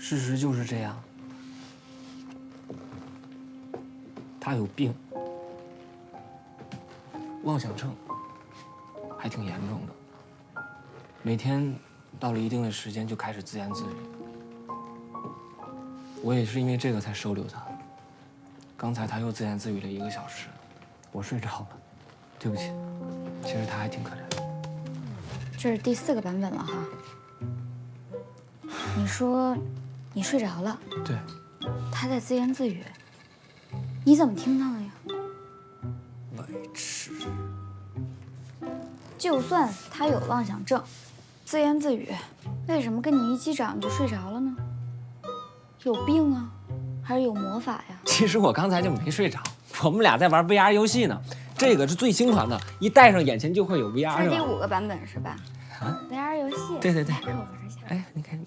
事实就是这样。他有病，妄想症，还挺严重的。每天到了一定的时间就开始自言自语。我也是因为这个才收留他。刚才他又自言自语了1个小时，我睡着了，对不起。其实他还挺可怜的。这是第4个版本了哈。你说你睡着了，对，他在自言自语，你怎么听到的呀？白痴。就算他有妄想症，自言自语，为什么跟你一击掌就睡着了呢？有病啊，还是有魔法呀？其实我刚才就没睡着，我们俩在玩 VR 游戏呢。这个是最新款的，一戴上眼前就会有 VR， 这是第是吧？5个版本是吧？啊 ，VR 游戏。对对对。来给我玩一下。哎，你看，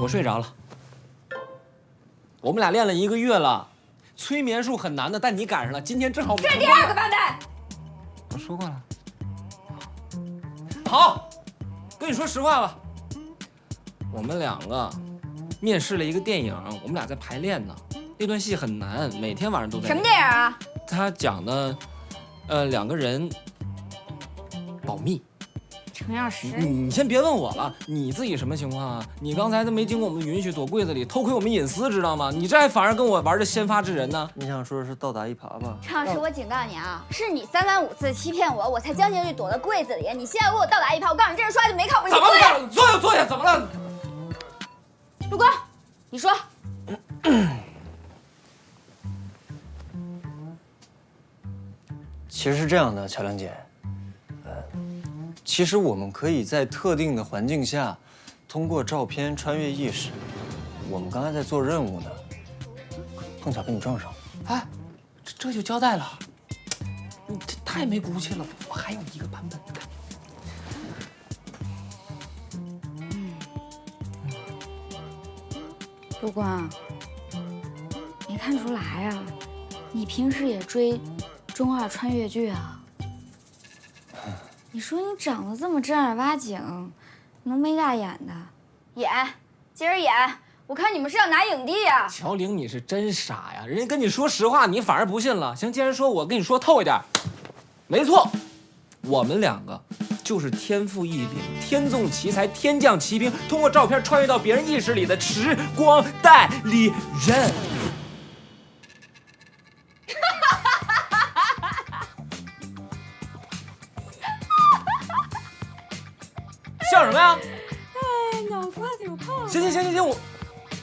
我睡着了。我们俩练了1个月了，催眠术很难的，但你赶上了，今天正好。这是第2个版本。我说过了。好，跟你说实话吧，我们2个面试了一个电影，我们俩在排练呢。那段戏很难，每天晚上都在。什么电影啊？他讲的，2个人保密。程药师，你先别问我了，你自己什么情况啊？你刚才都没经过我们的允许躲柜子里偷窥我们隐私，知道吗？你这还反而跟我玩着先发制人呢？你想说的是倒打一耙吧？程老师，我警告你啊，是你3番5次欺骗我，我才将进去躲到柜子里。你现在给我倒打一耙，我告诉你，这人说话就没靠谱。怎么了？坐下坐下，怎么了？陆光，你说。其实是这样的，乔亮姐，其实我们可以在特定的环境下，通过照片穿越意识。我们刚才在做任务呢，碰巧被你撞上了。哎，这就交代了。你这太没骨气了，我还有1个版本。陆光，没看出来啊，你平时也追中2穿越剧啊？你说你长得这么正儿八经，浓眉大眼的，演，接着演，我看你们是要拿影帝呀！乔玲，你是真傻呀！人家跟你说实话，你反而不信了。行，既然说，我跟你说透一点，没错，我们2个就是天赋异禀、天纵奇才、天降奇兵，通过照片穿越到别人意识里的时光代理人。笑什么呀？哎，脑瓜子有泡。行，我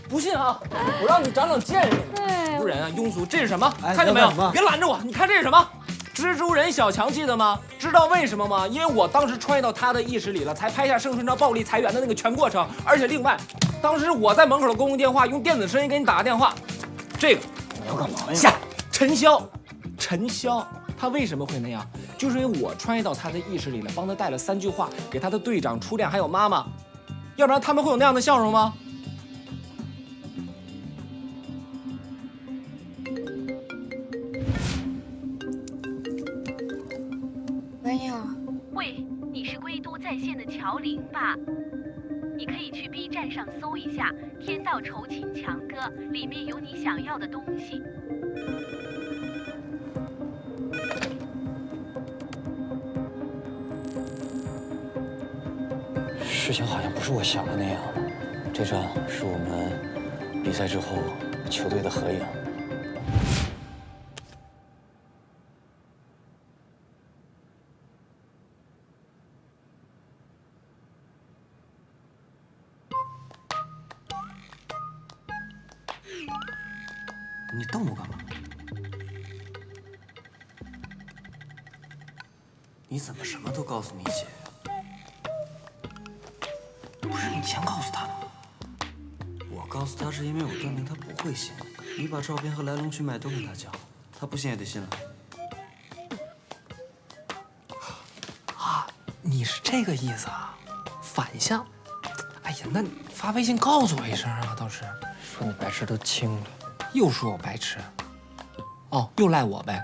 不信啊！我让你长长见识。对，俗人啊，庸俗，这是什么？哎看见没有？要干什么别拦着我！你看这是什么？蜘蛛人小强记得吗？知道为什么吗？因为我当时穿越到他的意识里了，才拍下盛春昭暴力裁员的那个全过程。而且另外，当时我在门口的公共电话用电子声音给你打个电话。这个你要干嘛呀？下陈潇，他为什么会那样？就是因为我穿越到他的意识里了，帮他带了3句话给他的队长、初恋还有妈妈，要不然他们会有那样的笑容吗？喂，你好。喂，你是归都在线的乔玲吧？你可以去 B 站上搜一下《天道酬勤强歌》，里面有你想要的东西。事情好像不是我想的那样。这张是我们比赛之后球队的合影。你瞪我干嘛？你怎么什么都告诉你姐？不是你先告诉她的吗？我告诉她是因为我断定她不会信。你把照片和来龙去脉都跟她讲，她不信也得信了。啊，你是这个意思啊？反向？哎呀，那你发微信告诉我一声啊，倒是。说你白痴都轻了。又说我白痴，哦，又赖我呗。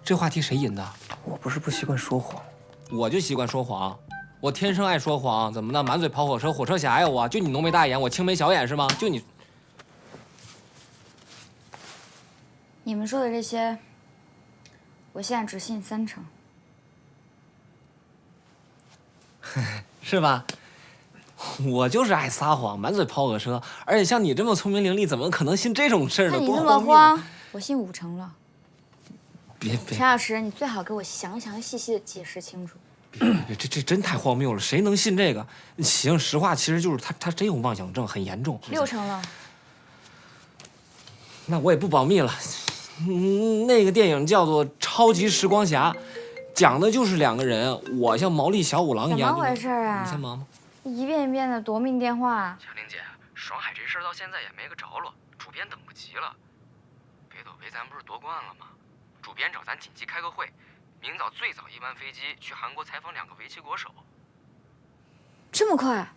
这话题谁引的？我不是不习惯说谎，我就习惯说谎。我天生爱说谎，怎么的？满嘴跑火车，火车侠呀！我就你浓眉大眼，我青眉小眼是吗？就你。你们说的这些，我现在只信30%。是吧？我就是爱撒谎，满嘴跑火车，而且像你这么聪明伶俐，怎么可能信这种事儿呢？看你这么多荒谬！慌，我信50%了。别，陈老师，你最好给我详详细细的解释清楚。这真太荒谬了，谁能信这个？行，实话其实就是他真有妄想症，很严重。60%了。那我也不保密了。那个电影叫做《超级时光侠》，讲的就是2个人，我像毛利小五郎一样。怎么回事啊？你先忙吧。一遍一遍的夺命电话。强玲姐，爽海这事儿到现在也没个着落，主编等不及了。北斗杯咱不是夺冠了吗？主编找咱紧急开个会，明早最早1班飞机去韩国采访2个围棋国手。这么快？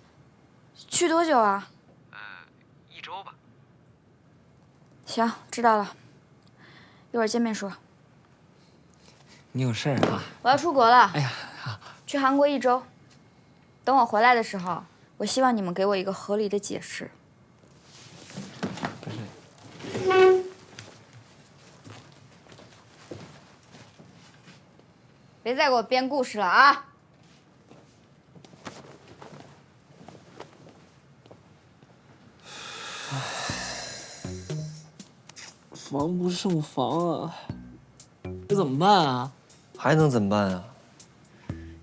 去多久啊1周吧。行，知道了。一会儿见面说。你有事儿啊？我要出国了。哎呀，好。去韩国1周。等我回来的时候，我希望你们给我一个合理的解释。不是。别再给我编故事了啊！防不胜防啊，这怎么办啊？还能怎么办啊？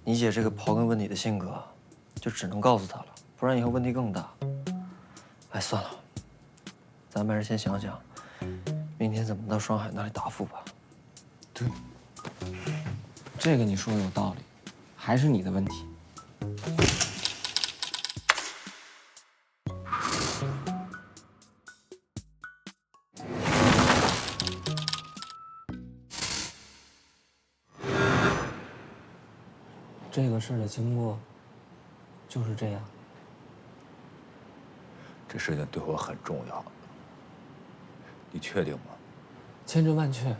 你姐这个刨根问底的性格，就只能告诉她了，不然以后问题更大。哎，算了，咱们还是先想想，明天怎么到双海那里答复吧。对，这个你说的有道理，还是你的问题。这个事儿的经过就是这样。这事情对我很重要，你确定吗？千真万确。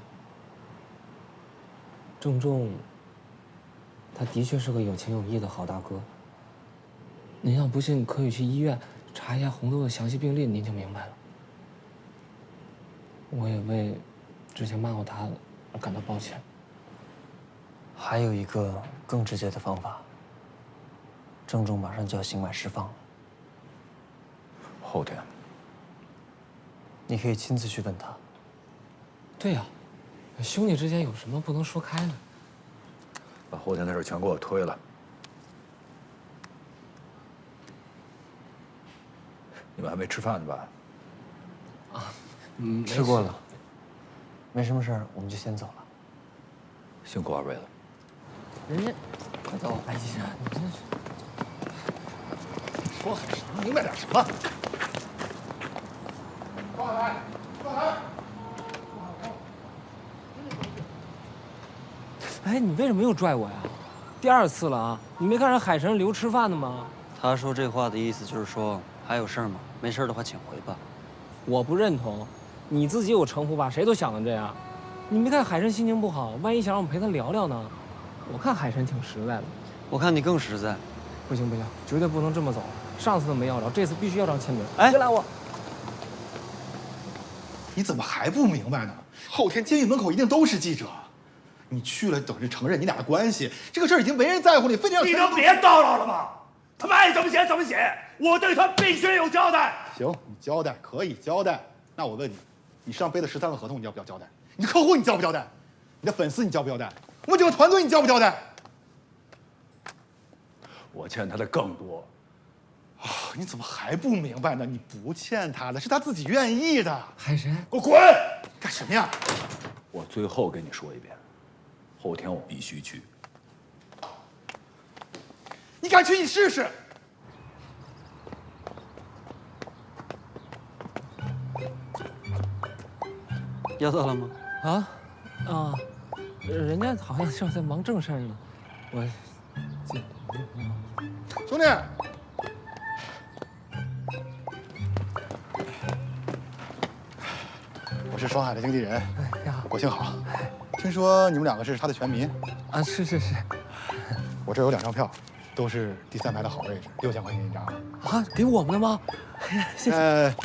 郑重，他的确是个有情有义的好大哥。您要不信，可以去医院查一下红豆的详细病历，您就明白了。我也为之前骂过他而感到抱歉。还有一个更直接的方法，郑重马上就要刑满释放了。后天，你可以亲自去问他。对呀，兄弟之间有什么不能说开的？把后天的事全给我推了。你们还没吃饭呢吧？吃过了，没什么事儿，我们就先走了。辛苦二位了。人家，快走！哎呀，你真是说还是明白点什么？哎，你为什么又拽我呀？第2次了啊！你没看人海神留吃饭的吗？他说这话的意思就是说，还有事儿吗？没事儿的话，请回吧。我不认同，你自己有城府吧？谁都想的这样。你没看海神心情不好，万一想让我们陪他聊聊呢？我看海神挺实在的。我看你更实在。不行不行，绝对不能这么走。上次都没要着，这次必须要张签名。哎，别拦我！你怎么还不明白呢？后天监狱门口一定都是记者，你去了等着承认你俩的关系。这个事儿已经没人在乎，你非得让你能别叨叨了吗？他们爱怎么写怎么写，我对他必须有交代。行，你交代可以交代。那我问你，你身上背的13个合同，你要不要交代？你的客户你交不交代？你的粉丝你交不交代？我们整个团队你交不交代？我欠他的更多。啊，你怎么还不明白呢？你不欠他的，是他自己愿意的。海神，给我滚！干什么呀？我最后跟你说一遍，后天我必须去。你敢去，你试试。要到了吗？人家好像是在忙正事儿呢。兄弟，我是双海的经纪人，我姓郝。听说你们2个是他的拳迷啊，是。我这有2张票，都是第3排的好位置，6000块钱一张。啊，给我们的吗？哎呀，谢谢。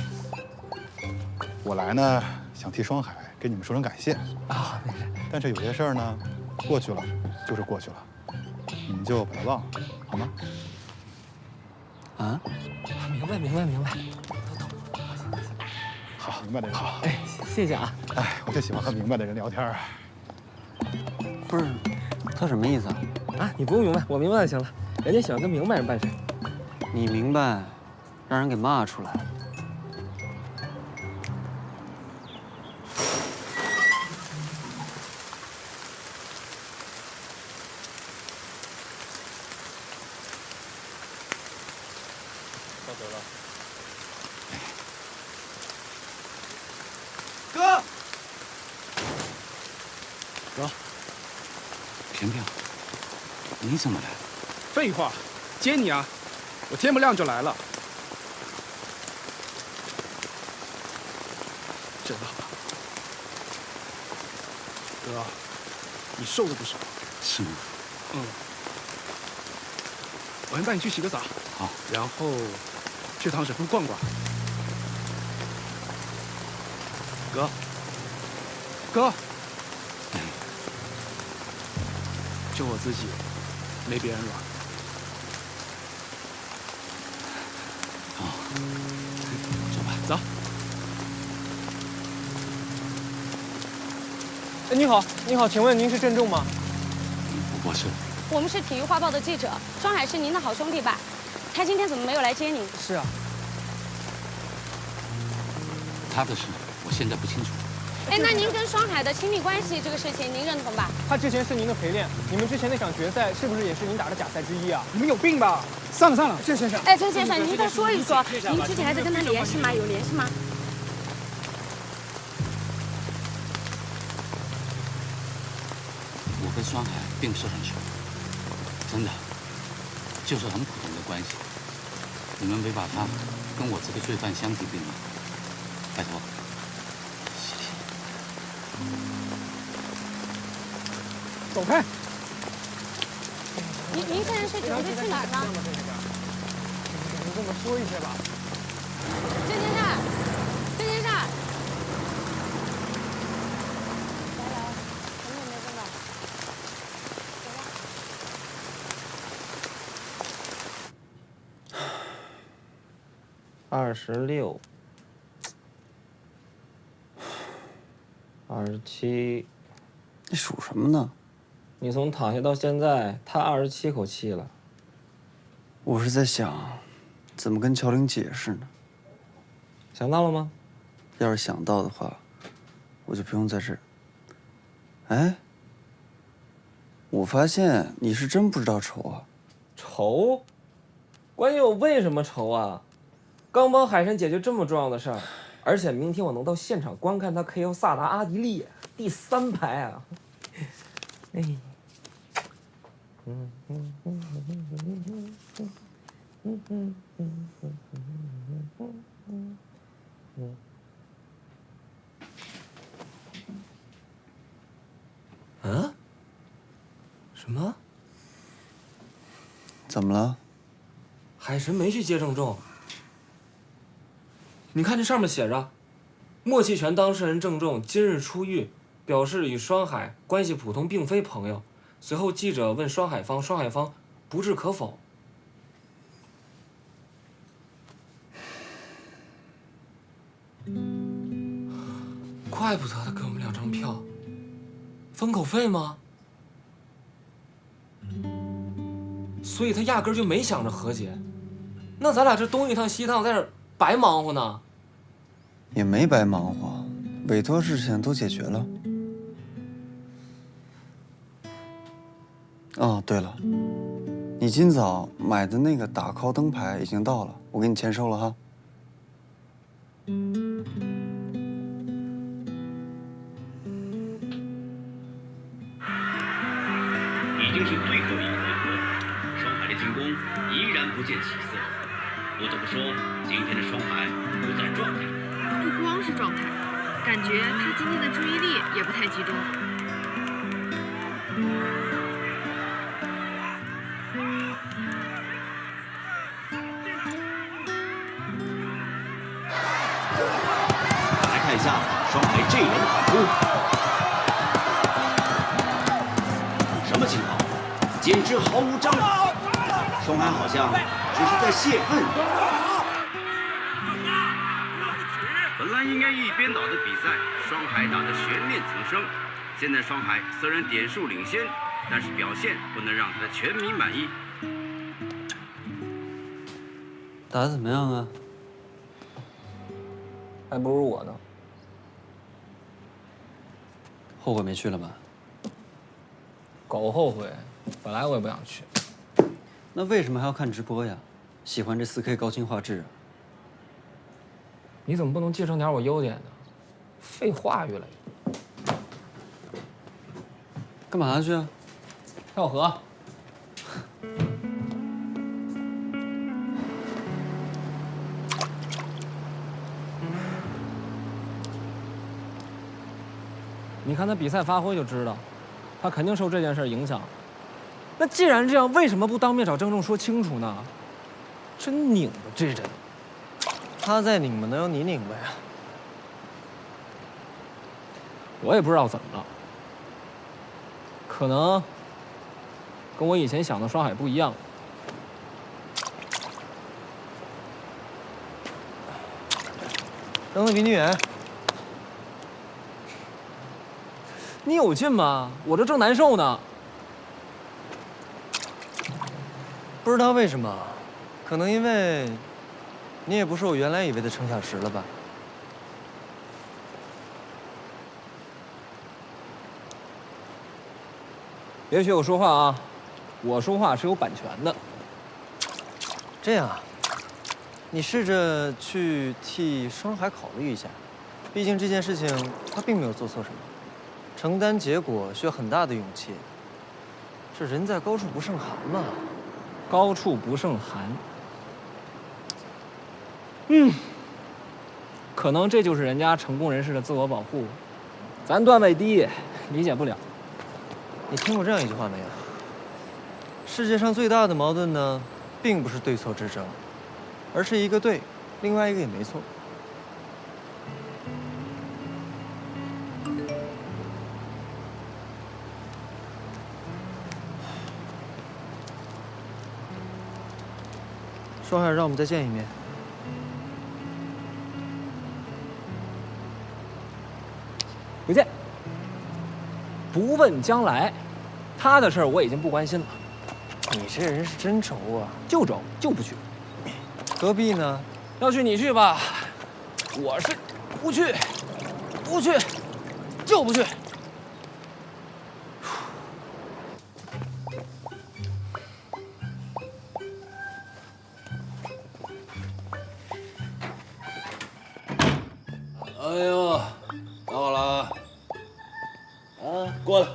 我来呢，想替双海给你们说声感谢啊，没事。但是有些事儿呢，过去了就是过去了，你们就把它忘了，好吗？啊？明白，明白，明白。好，明白的人好。哎，谢谢啊。哎，我就喜欢和明白的人聊天啊。不是，他什么意思啊？啊，你不用明白，我明白就行了。人家喜欢跟明白人办事。你明白，让人给骂出来。到头了。哥，哥，萍萍，你怎么来？废话，接你啊！我天不亮就来了。真好。哥，你瘦了不少。是吗？嗯。我先带你去洗个澡。好。然后去趟省会逛逛。哥。哥。就我自己，没别人了。走吧，走。哎，你好，你好，请问您是郑重吗？我是。我们是体育画报的记者，双海是您的好兄弟吧？他今天怎么没有来接您？是啊。他的事我现在不清楚。哎，那您跟双海的亲密关系这个事情，您认同吧？他之前是您的陪练，你们之前那场决赛是不是也是您打的假赛之一啊？你们有病吧？算了算了，郑先生。哎，郑先生，您再说一说，您之前还在跟他联系吗？有联系吗？我跟双海并不是很熟，真的，就是很普通的关系。你们别把他跟我这个罪犯相提并论，拜托。走开！您现在是准备去哪儿呢？你跟我说一声吧。郑先生，郑先生。来来，很久没见了。26、27，你数什么呢？你从躺下到现在，他27口气了。我是在想，怎么跟乔玲解释呢？想到了吗？要是想到的话，我就不用在这儿。哎，我发现你是真不知道愁啊。愁？关键我为什么愁啊？刚帮海神解决这么重要的事儿，而且明天我能到现场观看他 KO 萨达阿迪利，第3排啊！哎，啊？什么？怎么了？海神没去接郑重。你看这上面写着，默契权当事人郑重今日出狱，表示与双海关系普通，并非朋友。随后记者问双海方，双海方不置可否。怪不得他给我们2张票，封口费吗？所以他压根儿就没想着和解。那咱俩这东一趟西一趟，在这白忙活呢。也没白忙活，委托事情都解决了。哦，对了，你今早买的那个打 call 灯牌已经到了，我给你签收了哈。已经是最后一回合，双海的进攻依然不见起色。不得不说，今天的双海不在状态。不光是状态，感觉他今天的注意力也不太集中。下，双海这人反扑，什么情况？简直毫无章法。双海好像只是在泄愤。本来应该一边倒的比赛，双海打得悬念丛生。现在双海虽然点数领先，但是表现不能让他的全民满意。打得怎么样啊？还不如我呢。后悔没去了吗？狗后悔，本来我也不想去。那为什么还要看直播呀？喜欢这4K 高清画质啊？你怎么不能继承点我优点呢？废话越来越多。干嘛去啊？跳河。你看他比赛发挥就知道，他肯定受这件事影响。那既然这样，为什么不当面找郑重说清楚呢？真拧巴这人。他再拧巴能有你拧巴呀？我也不知道怎么了，可能跟我以前想的双海不一样。扔的比你远。你有劲吗？我这正难受呢。不知道为什么，可能因为你也不是我原来以为的程小时了吧？别学我说话啊！我说话是有版权的。这样啊，你试着去替双海考虑一下，毕竟这件事情他并没有做错什么，承担结果需要很大的勇气。这人在高处不胜寒嘛。高处不胜寒。可能这就是人家成功人士的自我保护，咱段位低，理解不了。你听过这样一句话没有？世界上最大的矛盾呢，并不是对错之争，而是一个对，另外一个也没错。双海让我们再见一面。不见。不问将来，他的事儿我已经不关心了。你这人是真轴啊！就轴，就不去。何必呢？要去你去吧，我是不去，不去，就不去。哎呦，到了啊！啊，过来。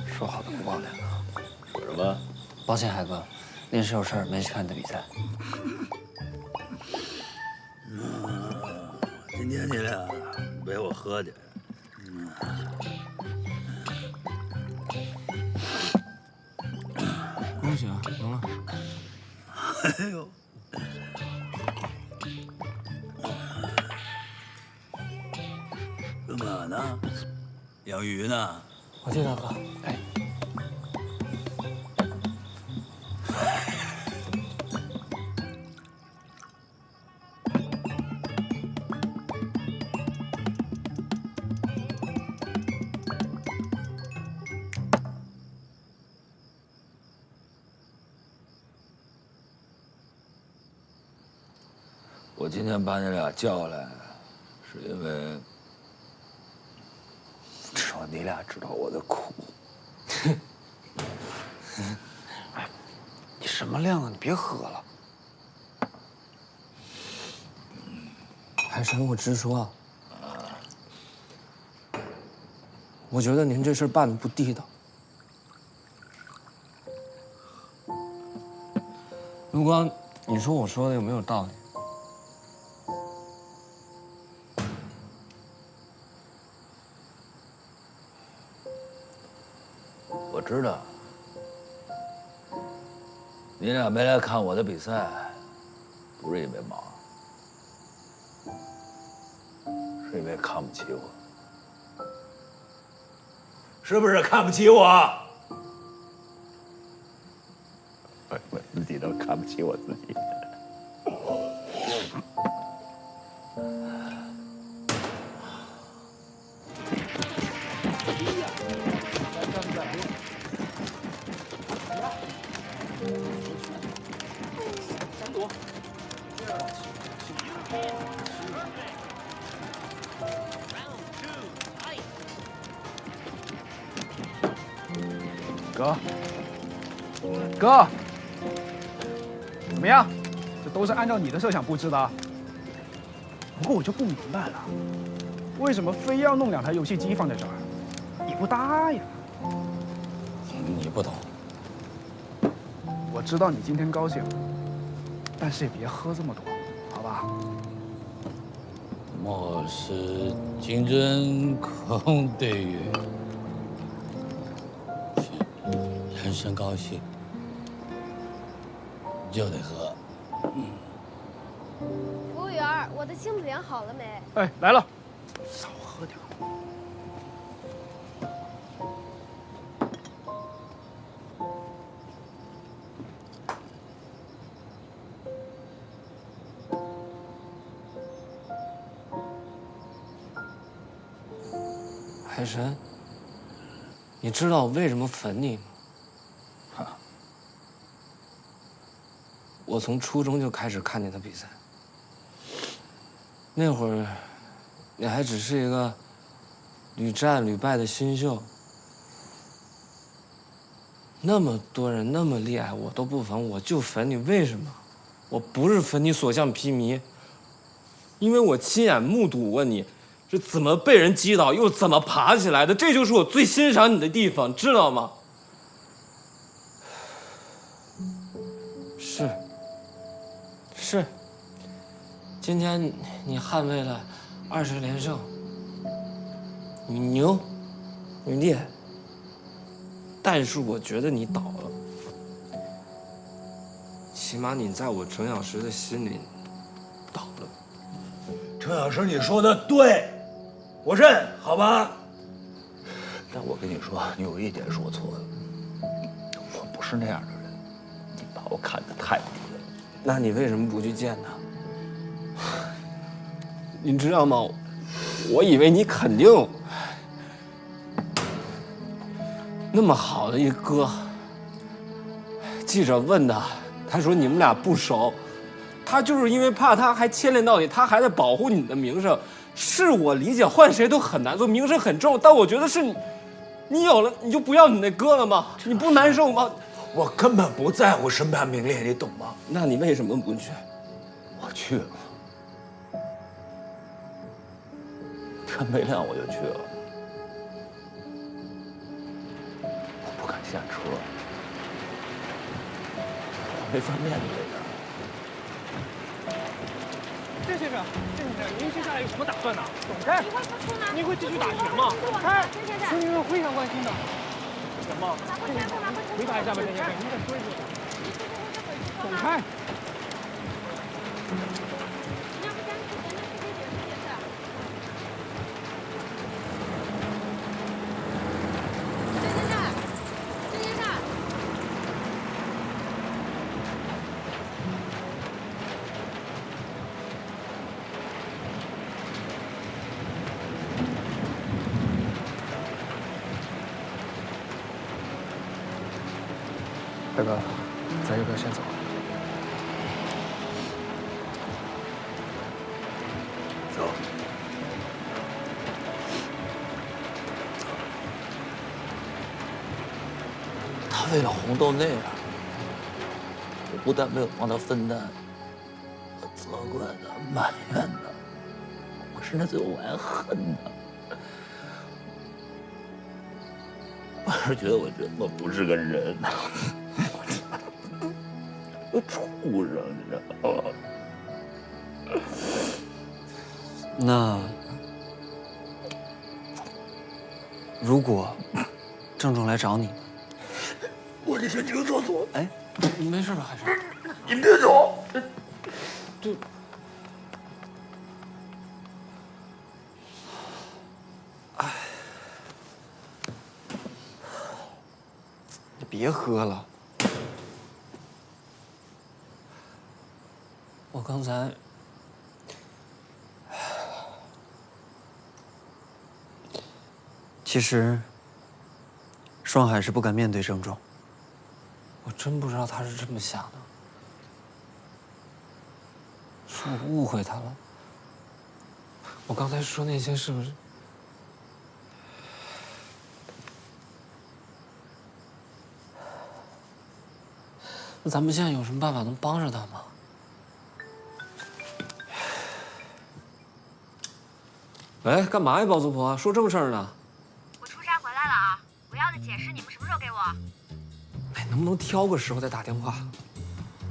说好的不报脸呢？说什么？抱歉，海哥，临时有事儿没去看你的比赛。今天你俩陪我喝点。恭喜啊，赢了。哎呦！干嘛呢？养鱼呢？我替他喝。哎。我今天把你俩叫来，是因为只有你俩知道我的苦。哎，你什么量啊？你别喝了。海神，我直说，我觉得您这事办得不地道。陆光，你说我说的有没有道理？我知道，你俩没来看我的比赛，不是因为忙，是因为看不起我，是不是看不起我？我自己都看不起我自己。哥，怎么样？这都是按照你的设想布置的。不过我就不明白了，为什么非要弄2台游戏机放在这儿？你不搭呀？你不懂。我知道你今天高兴，但是也别喝这么多，好吧？莫使金针空对月，人生高兴就得喝。服务员，我的幸福莲好了没？哎，来了，少喝点。海神，你知道我为什么粉你吗？我从初中就开始看你的比赛，那会儿你还只是一个屡战屡败的新秀，那么多人那么厉害，我都不粉，我就粉你，为什么？我不是粉你所向披靡，因为我亲眼目睹过你是怎么被人击倒，又怎么爬起来的，这就是我最欣赏你的地方，知道吗？是，今天你捍卫了20连胜，你牛，你厉害，但是我觉得你倒了，起码你在我程小时的心里倒了。程小时，你说的对，我认，好吧？但我跟你说，你有一点是我错的，我不是那样的人，你把我看得太低了。那你为什么不去见他？你知道吗？我以为你肯定那么好的一哥。记者问他，他说你们俩不熟，他就是因为怕他还牵连到你，他还在保护你的名声。是我理解，换谁都很难做，名声很重，但我觉得是你有了你就不要你那哥了吗？你不难受吗？我根本不在乎身败名裂，你懂吗？那你为什么不去？我去了，天没亮我就去了。我不敢下车，我没法面对他。郑先生，您接下来有什么打算呢？走开！你会继续打拳吗？走开！村民们非常关心的。什么？回答一下吧，郑先生，您再说一句。走开！大哥，咱要不要先走？走。他为了红豆那样，我不但没有帮他分担，我责怪他、埋怨他，我甚至最后我还恨他。我是觉得我根本不是个人。畜生，你知道吗？那如果郑重来找你，我得先去个厕所。哎，你没事吧，海生？你别走。对。哎，你别喝了。我刚才。 其实，双海是不敢面对郑重。我真不知道他是这么想的，是我误会他了。我刚才说那些是不是？那咱们现在有什么办法能帮着他吗？喂，干嘛呀，包租婆？说正事儿呢。 出差回来了啊！我要的解释你们什么时候给我？哎，能不能挑个时候再打电话？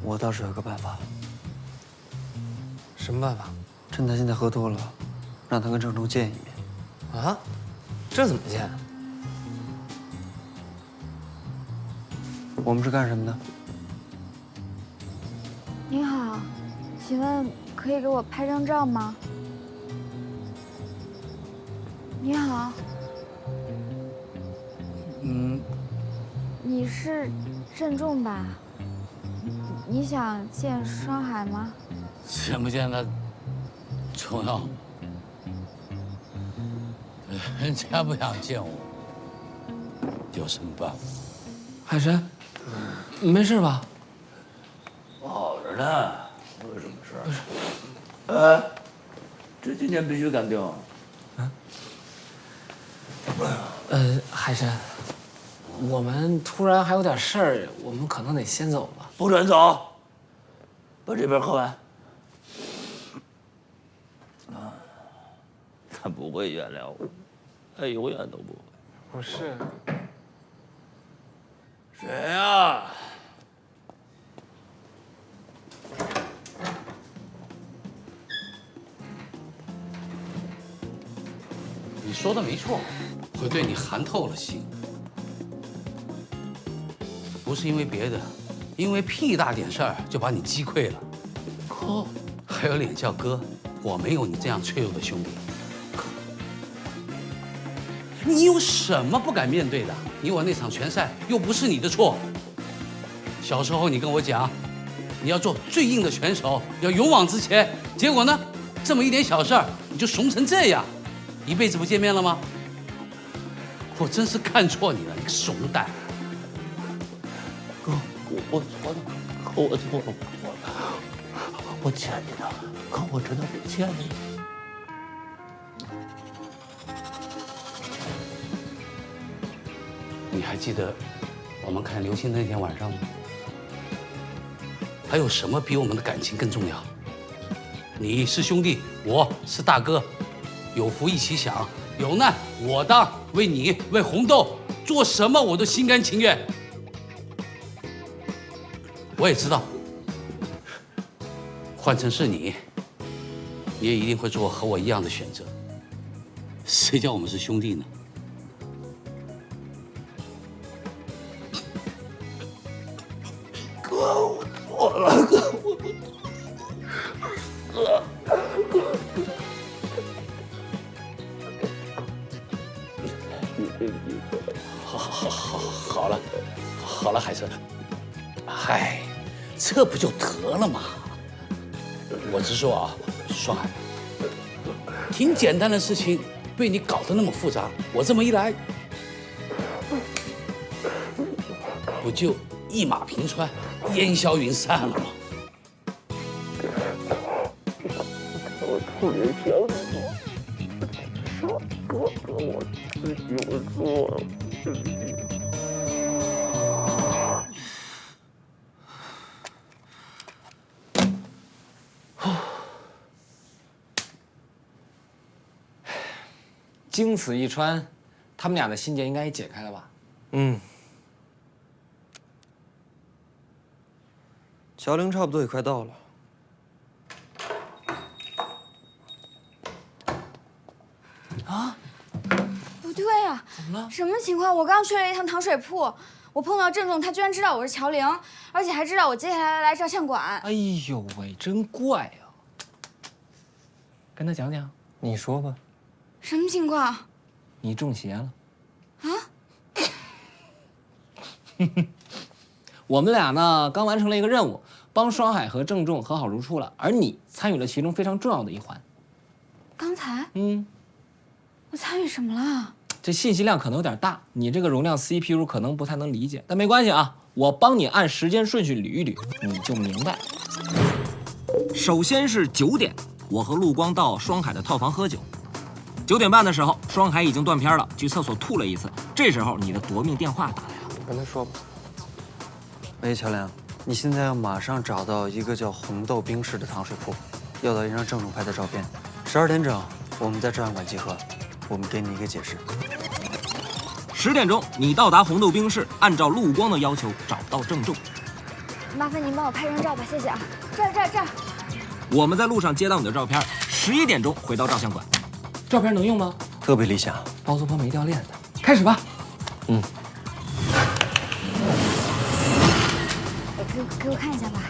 我倒是有个办法。什么办法？趁他现在喝多了，让他跟郑重见一面。啊？这怎么见？我们是干什么的？您好，请问可以给我拍张照吗？你好。 你是郑重吧？你想见双海吗？见不见他重要吗？人家不想见我，有什么办法？海神，你没事吧？我好着呢，我有什么事？这今天必须干掉。海神。 我们突然还有点事儿，我们可能得先走了。不准走，把这边喝完。他不会原谅我，他永远都不会。不是。谁呀？你说的没错，会对你寒透了心。 不是因为别的，因为屁大点事儿就把你击溃了，哥，还有脸叫哥？我没有你这样脆弱的兄弟。你有什么不敢面对的？你我那场拳赛又不是你的错。小时候你跟我讲，你要做最硬的拳手，要勇往直前。结果呢，这么一点小事儿你就怂成这样，一辈子不见面了吗？我真是看错你了，你个怂蛋！ 哥，我错了，哥，我错了，我错了，我欠你的，哥，我真的不欠你。你还记得我们看流星那天晚上吗？还有什么比我们的感情更重要？你是兄弟，我是大哥，有福一起享，有难我当，为你，为红豆，做什么我都心甘情愿。 我也知道，换成是你，你也一定会做和我一样的选择。谁叫我们是兄弟呢？哥，我错了，哥，好了，好了，海生。 嗨，这不就得了吗？我是说啊，双海，挺简单的事情，被你搞得那么复杂，我这么一来，不就一马平川、烟消云散了吗？我特别想你，哥，我自己我错了，对不起。 经此一穿，他们俩的心结应该也解开了吧？嗯。乔玲差不多也快到了。啊？不对呀！怎么了？什么情况？我刚去了一趟糖水铺，我碰到郑重，他居然知道我是乔玲，而且还知道我接下来来照相馆。哎呦喂，真怪啊！跟他讲讲。你说吧。什么情况？你中邪了。啊？我们俩呢，刚完成了一个任务，帮双海和郑重和好如初了，而你参与了其中非常重要的一环。刚才？我参与什么了？这信息量可能有点大，你这个容量 CPU 可能不太能理解，但没关系啊，我帮你按时间顺序捋一捋，你就明白。首先是9点，我和陆光到双海的套房喝酒。9点半的时候，双海已经断片了，去厕所吐了一次。这时候你的夺命电话打来了，跟他说吧。喂，乔梁，你现在要马上找到一个叫红豆冰室的糖水铺，要到一张郑重拍的照片。12点整，我们在照相馆集合，我们给你一个解释。10点钟，你到达红豆冰室，按照陆光的要求找到郑重。麻烦您帮我拍张照吧，谢谢啊。这儿。我们在路上接到你的照片。11点钟回到照相馆，照片能用吗？特别理想，包租婆没掉链子。开始吧。给我看一下吧，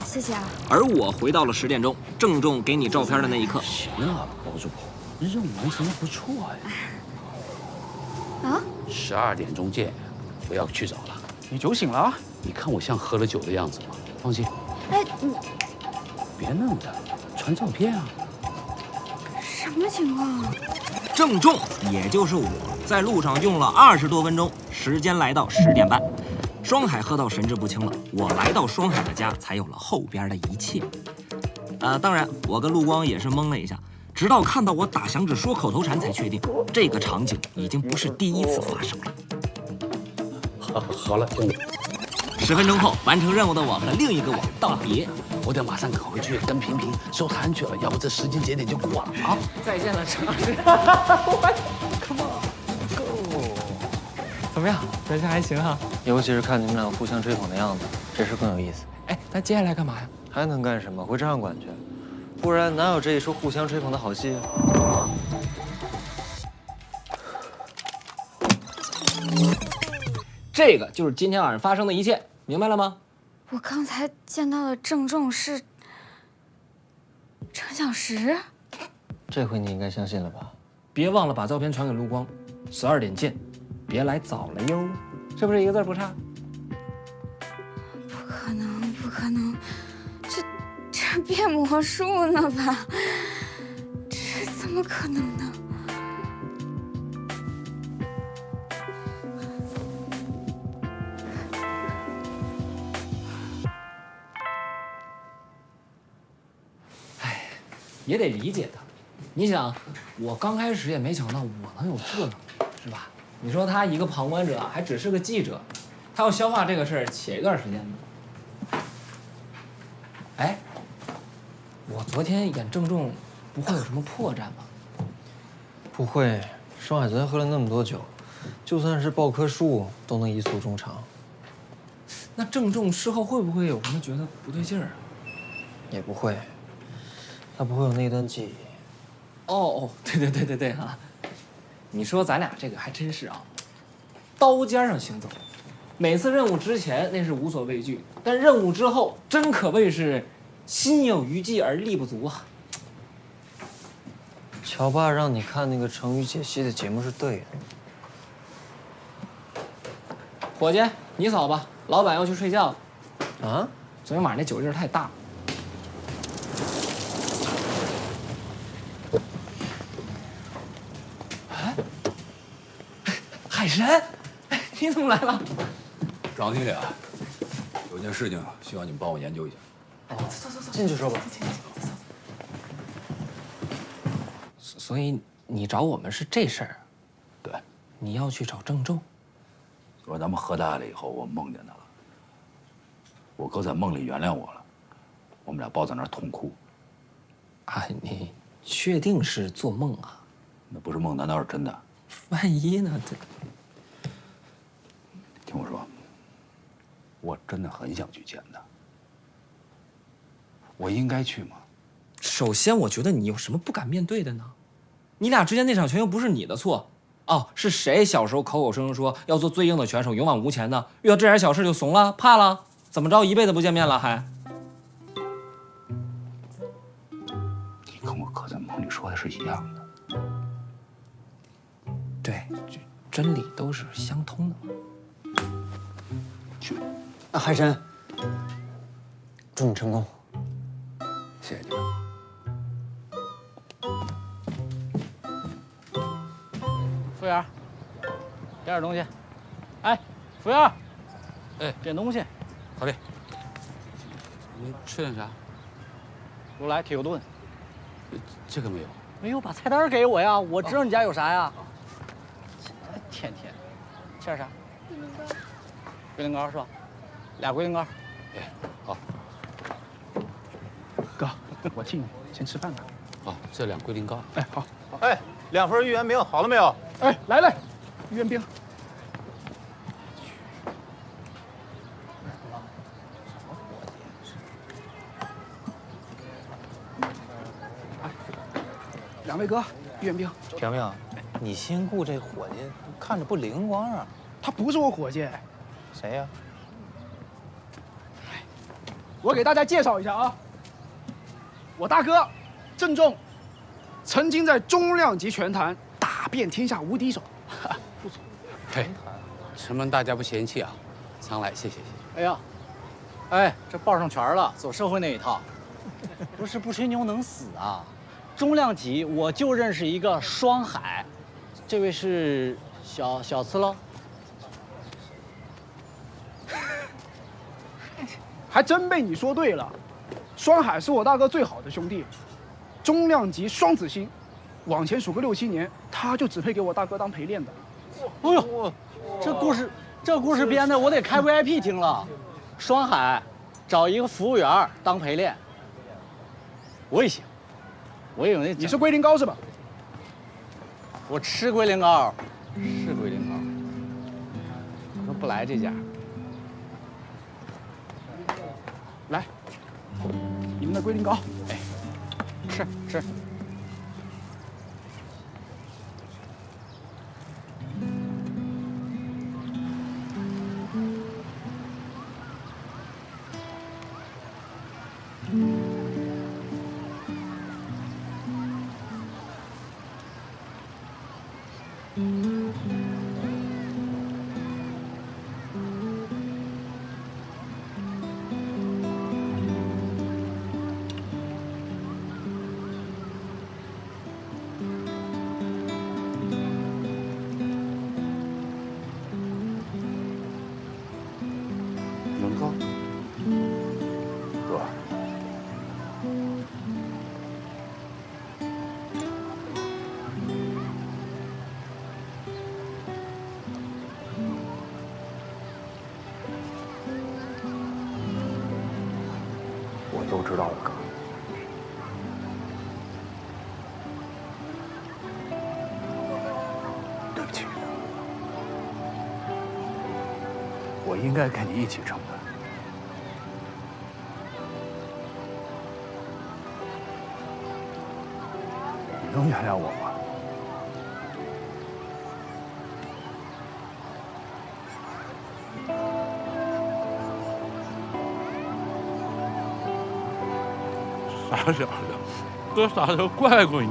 谢谢啊。而我回到了10点钟，郑重给你照片的那一刻。行了，包租婆，任务完成的不错呀。啊？12点钟见，不要去早了。你酒醒了啊？你看我像喝了酒的样子吗？放心。哎，你别弄的，传照片啊。什么情况啊？郑重，也就是我，在路上用了20多分钟，时间来到10点半。双海喝到神志不清了，我来到双海的家，才有了后边的一切。当然，我跟陆光也是懵了一下，直到看到我打响指说口头禅，才确定这个场景已经不是第一次发生了。好了，兄弟。10分钟后，完成任务的我和另一个我道别。我得马上赶回去跟平平收摊去了，要不这时间节点就过了啊！再见了，陈老师。Come on, go。怎么样，表现还行哈？尤其是看你们俩互相吹捧的样子，这事更有意思。哎，咱接下来干嘛呀？还能干什么？回照相馆去，不然哪有这一出互相吹捧的好戏啊？这个就是今天晚上发生的一切，明白了吗？我刚才见到的郑重是程小石。这回你应该相信了吧？别忘了把照片传给陆光，12点见，别来早了哟，是不是一个字不差？不可能，这变魔术呢吧？这怎么可能呢？也得理解他。你想，我刚开始也没想到我能有这能力，是吧？你说他一个旁观者，还只是个记者，他要消化这个事儿，且一段时间呢。哎，我昨天演郑重，不会有什么破绽吧？不会，双海昨天喝了那么多酒，就算是报棵树都能一诉衷肠。那郑重事后会不会有什么觉得不对劲儿啊？也不会。他不会有那段记忆。哦，对啊！你说咱俩这个还真是啊，刀尖上行走。每次任务之前那是无所畏惧，但任务之后真可谓是心有余悸而力不足啊。乔爸让你看那个成语解析的节目是对的。伙计，你扫吧，老板要去睡觉了。啊？昨天晚上那酒劲儿太大了。海神，你怎么来了？张经理啊，有件事情需要你们帮我研究一下。走，进去说吧。所以你找我们是这事儿？对。你要去找郑重？昨儿咱们喝大了以后，我梦见他了。我哥在梦里原谅我了，我们俩抱在那儿痛哭。啊，你确定是做梦啊？那不是梦，难道是真的？万一呢？听我说，我真的很想去见他。我应该去吗？首先，我觉得你有什么不敢面对的呢？你俩之间那场拳又不是你的错，哦，是谁小时候口口声声说要做最硬的拳手，勇往无前的，遇到这点小事就怂了，怕了？怎么着，一辈子不见面了还？你跟我哥在梦里说的是一样的。对，真理都是相通的嘛。去。海参，祝你成功。谢谢你们。服务员，点东西。哎，服务员，哎，点东西。好嘞。你吃点啥？如来铁油炖。这个没有。没有，把菜单给我呀，我知道你家有啥呀。天天，吃点啥？龟苓膏。龟苓膏是吧？2龟苓膏。哎，好。哥，我替你先吃饭吧。好，这2龟苓膏。哎，好。哎，2份御援兵，好了没有？哎，来，御援兵。2位哥，御援兵。平平，你新雇这伙计看着不灵光啊。他不是我伙计。谁呀？我给大家介绍一下啊，我大哥郑重，曾经在中量级拳坛打遍天下无敌手，不错。嘿，承蒙大家不嫌弃啊，常来，谢谢。哎呀，哎，这报上权了，走社会那一套，不是不吹牛能死啊！中量级我就认识一个双海，这位是小次喽。还真被你说对了，双海是我大哥最好的兄弟，中量级双子星，往前数个6、7年，他就只配给我大哥当陪练的。哎呦，这故事编的我得开 VIP 听了。双海找一个服务员当陪练，我也行，我也有那。你是龟苓膏是吧？我吃龟苓膏，是龟苓膏，我不来这家。来，你们的龟苓膏，哎，吃。能够，哥。我都知道了，哥。对不起，我应该跟你一起承担。你能原谅我吗？傻小子，哥傻的怪过你。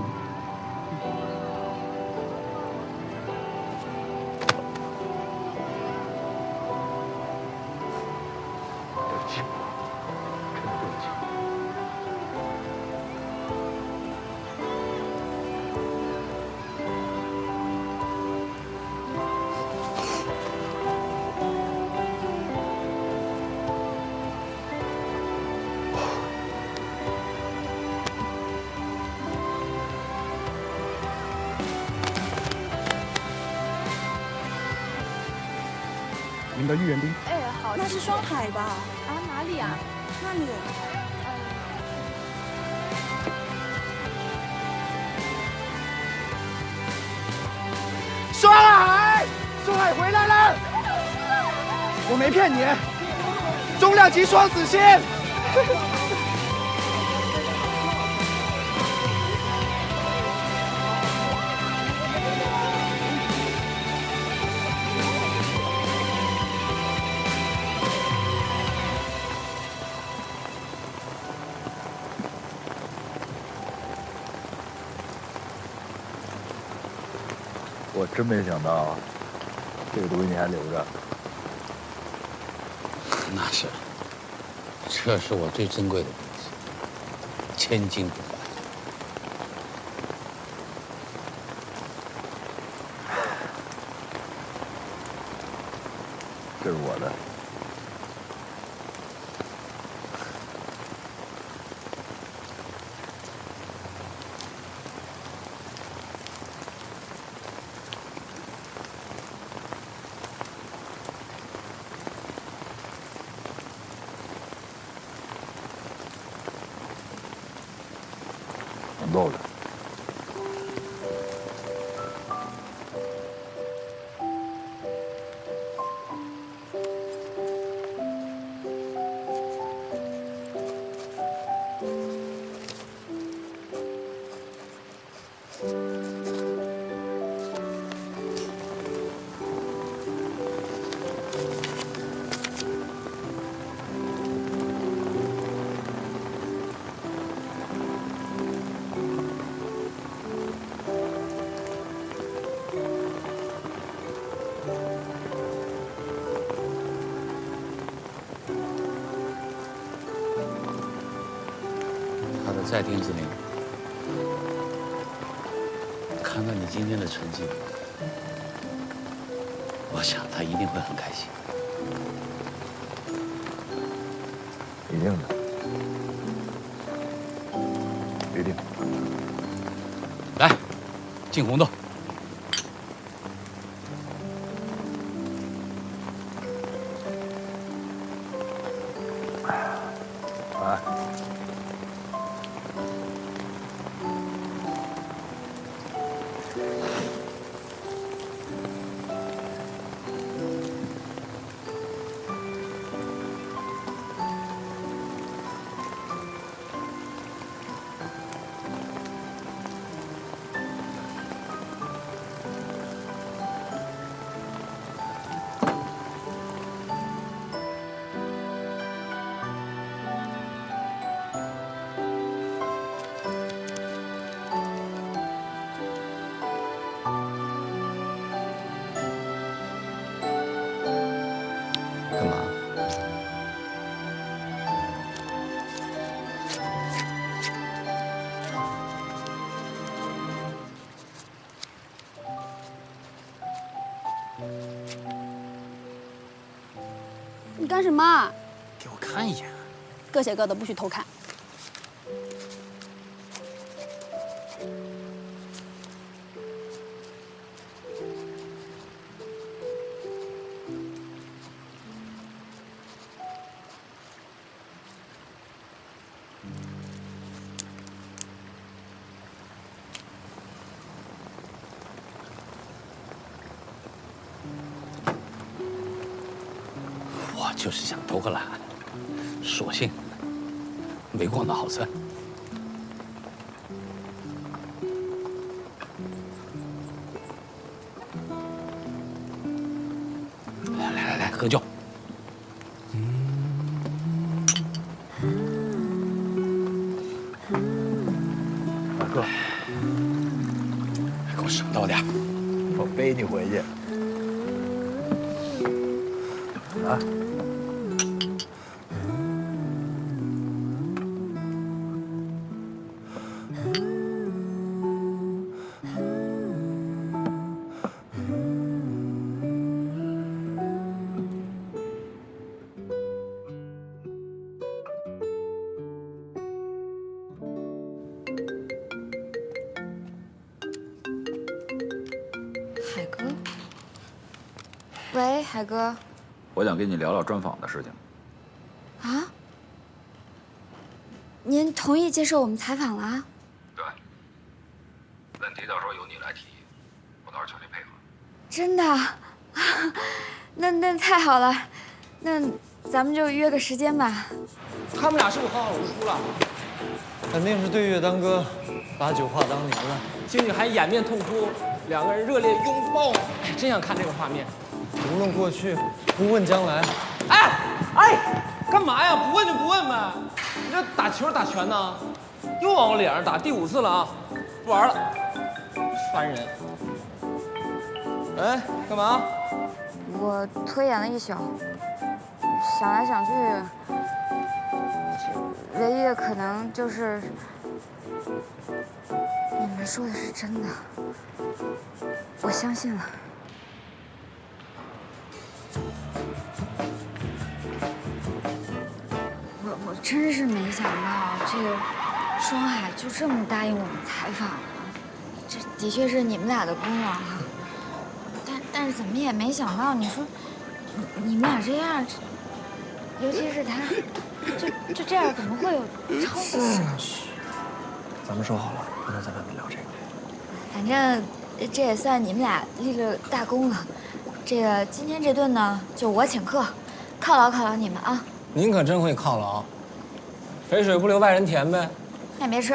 对不起，真的对不起。你们的御援兵。哎，好，那是双海吧？啊，哪里啊？那里。双海回来了！我没骗你，中量级双子星。我真没想到，这个东西你还留着。那是，这是我最珍贵的东西，千金不换。这是我的。露着。在天之灵，看到你今天的成绩，我想他一定会很开心。一定的，一定。来，进红豆。来。你干什么？给我看一眼。各写各的，不许偷看。我就是想偷个懒，索性没逛到好村。来，喝酒。大哥，给我省到点，我背你回去。啊。海哥，喂，海哥。我想跟你聊聊专访的事情。啊？您同意接受我们采访了啊？对。问题到时候由你来提，我到时候全力配合。真的？那太好了，那咱们就约个时间吧。他们俩是不是和好如初了？肯定是对月当歌，把酒话当年了。经理还掩面痛哭，两个人热烈拥抱，哎，真想看这个画面。无论过去，不问将来。哎，干嘛呀？不问就不问呗。你这打球打拳呢？又往我脸上打，第5次了啊！不玩了，烦人。哎，干嘛？我推演了一宿，想来想去，唯一的可能就是你们说的是真的，我相信了。我真是没想到，这个双海就这么答应我们采访了，这的确是你们俩的功劳哈。但是怎么也没想到，你说你们俩这样，尤其是他，就这样，怎么会有超过？咱们说好了，不能在外面聊这个。反正这也算你们俩立了大功了。这个今天这顿呢，就我请客，犒劳犒劳你们啊。您可真会犒劳，肥水不流外人田呗。那你别吃，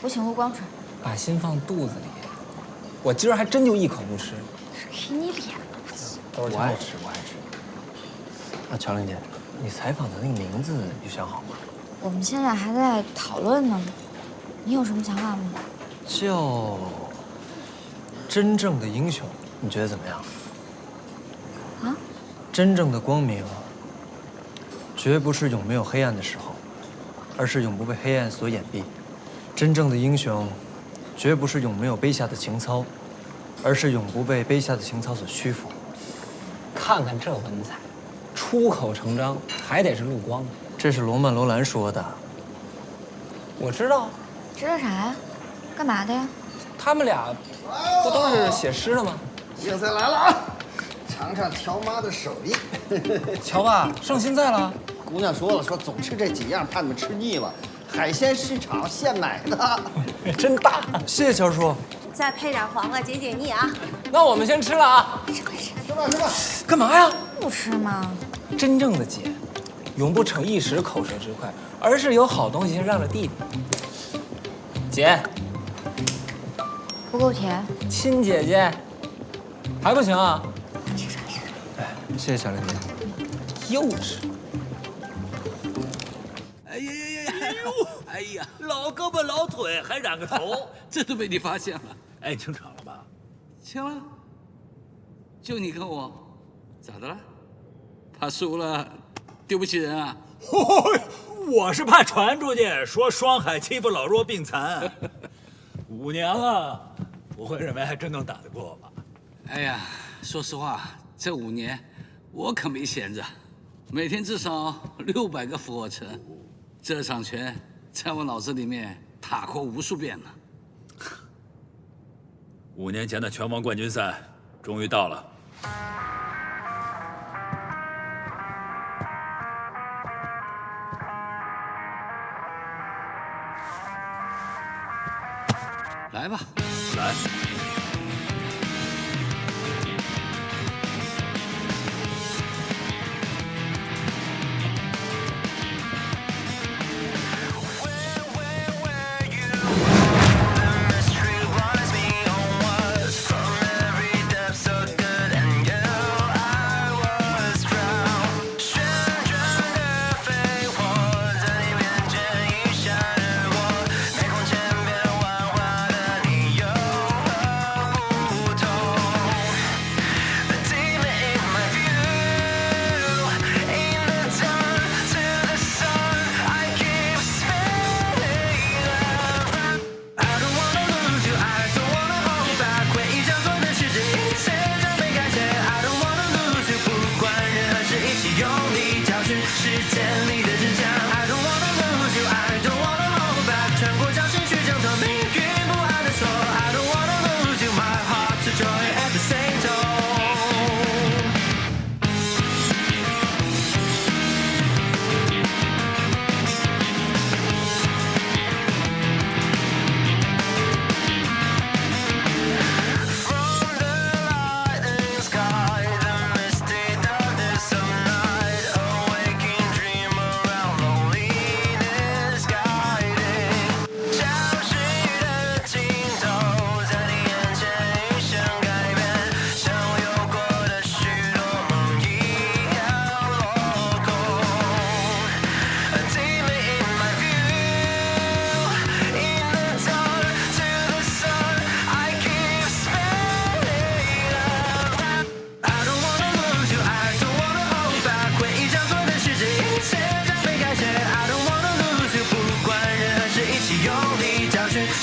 不请勿光吃。把心放肚子里，我今儿还真就一口不吃。给你脸了，我爱吃，我爱吃。那乔玲姐，你采访的那个名字有想好吗？我们现在还在讨论呢，你有什么想法吗？叫真正的英雄，你觉得怎么样？啊？真正的光明，绝不是永没有黑暗的时候，而是永不被黑暗所掩蔽。真正的英雄，绝不是永没有卑下的情操，而是永不被卑下的情操所屈服。看看这文采，出口成章，还得是陆光。这是罗曼·罗兰说的。我知道。知道啥呀？干嘛的呀？他们俩不都是写诗的吗？竞赛来了啊！尝尝乔妈的手艺。乔爸，盛心在了。姑娘说了，说总吃这几样，怕你们吃腻了。海鲜市场现买的，真大。谢谢乔叔。再配点黄瓜解解腻啊！那我们先吃了啊！吃吧吃吧。干嘛呀？不吃吗？真正的姐，永不逞一时口舌之快，而是有好东西先让着弟弟。姐，不够甜。亲姐姐，还不行啊？吃啥吃？哎，谢谢小玲姐。幼稚。哎呀呀呀！哎呦，哎呀，老胳膊老腿还染个头，这都被你发现了。哎，清场了吧？清了。就你跟我，咋的了？怕输了，丢不起人啊？我是怕传出去说双海欺负老弱病残。5年了，我会认为还真能打得过吧？哎呀，说实话，这5年我可没闲着，每天至少600个俯卧撑。这场拳在我脑子里面打过无数遍了。5年前的拳王冠军赛终于到了。来吧，来。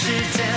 时间。